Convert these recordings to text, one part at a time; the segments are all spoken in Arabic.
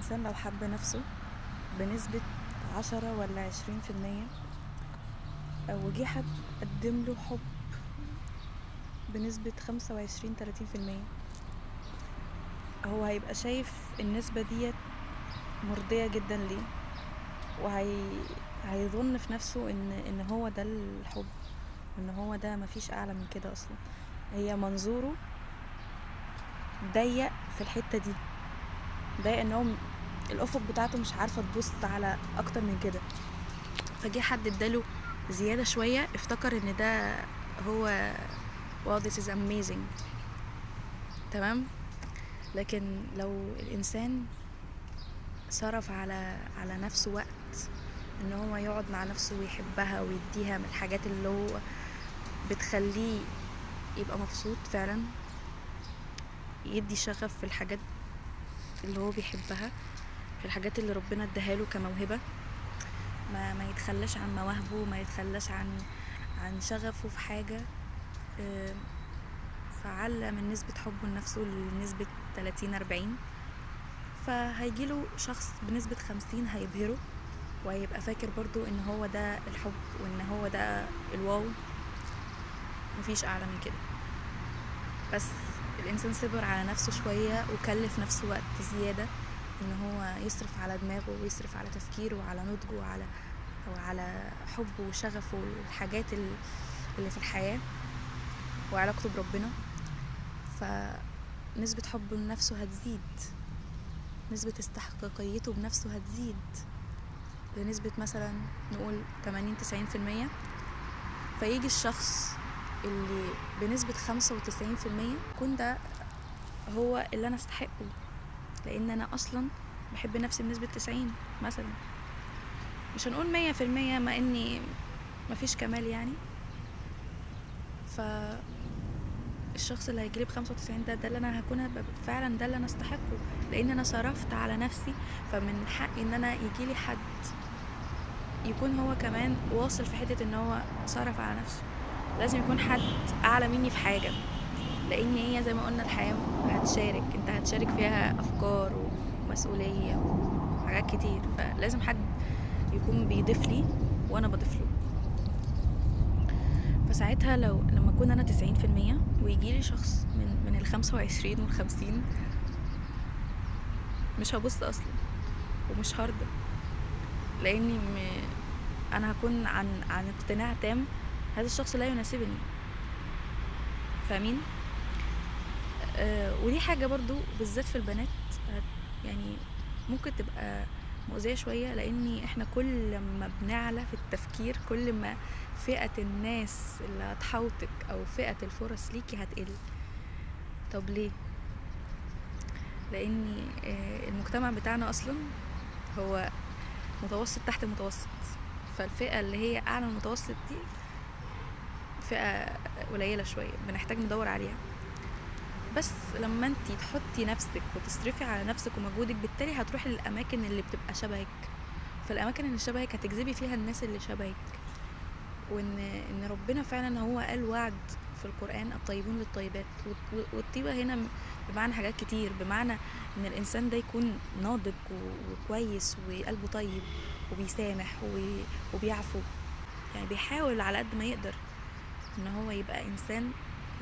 الإنسان لو حب نفسه بنسبة 10 ولا 20%، وجه حد قدم له حب بنسبة 25-30%، هو هيبقى شايف النسبة ديت مرضية جدا ليه، هيظن في نفسه ان هو ده الحب، وان هو ده مفيش اعلى من كده اصلا. هي منظوره ضيق في الحتة دي، ضيق ان هو الافق بتاعته مش عارفة تبص على اكتر من كده، فجه حد اداله زيادة شوية افتكر ان ده هو wow this is amazing. تمام. لكن لو الانسان صرف على نفسه وقت ان هو يقعد مع نفسه ويحبها ويديها من الحاجات اللي هو بتخليه يبقى مبسوط فعلا، يدي شغف في الحاجات اللي هو بيحبها، في الحاجات اللي ربنا اداهاله كموهبة، ما يتخلاش عن مواهبه، ما يتخلاش عن شغفه في حاجة، فعلى من نسبة حبه لنفسه لنسبة 30-40، فهيجيله شخص بنسبة 50 هيبهره، وهيبقى فاكر برضو ان هو ده الحب وان هو ده الواو، مفيش اعلى من كده. بس الانسان صبر على نفسه شوية وكلف نفسه وقت زيادة ان هو يصرف على دماغه ويصرف على تفكيره وعلى نضجه وعلى حبه وشغفه والحاجات اللي في الحياة وعلاقته بربنا، فنسبة حبه لنفسه هتزيد، نسبة استحقاقيته بنفسه هتزيد لنسبة مثلا نقول 80-90%، فيجي الشخص اللي بنسبة 95% يكون ده هو اللي أنا استحقه، لأن أنا أصلا بحب نفسي بنسبة 90 مثلا، مش هنقول 100% ما إني مفيش كمال يعني. فالشخص اللي هيجيلي ب95 ده اللي أنا هكون فعلا ده اللي أنا استحقه، لأن أنا صرفت على نفسي، فمن حقي إن أنا يجيلي حد يكون هو كمان واصل في حتة إن هو صرف على نفسه. لازم يكون حد أعلى مني في حاجة، لأن هي زي ما قلنا الحياة انت هتشارك فيها أفكار ومسؤولية وحاجات كتير، فلازم حد يكون بيضيف لي وأنا بضيف له. فساعتها لما أكون أنا 90% ويجيلي شخص من 25 وال50، مش هبص أصلا ومش هرضى، لأني أنا هكون عن اقتناع تام هذا الشخص لا يناسبني. فاهمين؟ ودي حاجة برضو بالذات في البنات يعني ممكن تبقى مؤذية شوية، لأني احنا كل ما بنعلى في التفكير كل ما فئة الناس اللي هتحوطك أو فئة الفرص ليكي هتقل. طب ليه؟ لأن المجتمع بتاعنا أصلا هو متوسط تحت المتوسط، فالفئة اللي هي أعلى من المتوسط دي فئة قليلة شوية بنحتاج ندور عليها. بس لما انتي تحطي نفسك وتصرفي على نفسك ومجهودك، بالتالي هتروحي للأماكن اللي بتبقى شبهك، فالأماكن اللي شبهك هتجذبي فيها الناس اللي شبهك، وإن ربنا فعلا هو قال وعد في القرآن الطيبون للطيبات، والطيبة هنا بمعنى حاجات كتير، بمعنى إن الإنسان ده يكون ناضج وكويس وقلبه طيب وبيسامح وبيعفو، يعني بيحاول على قد ما يقدر إن هو يبقى إنسان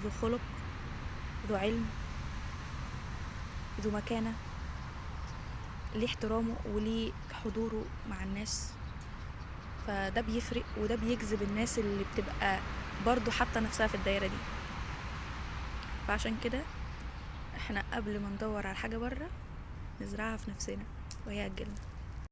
ذو خلق، ذو علم، ذو مكانة، ليه احترامه وليه حضوره مع الناس، فده بيفرق وده بيجذب الناس اللي بتبقى برضو حاطة نفسها في الدايرة دي. فعشان كده احنا قبل ما ندور على حاجة برا نزرعها في نفسنا وهي هتجيلنا.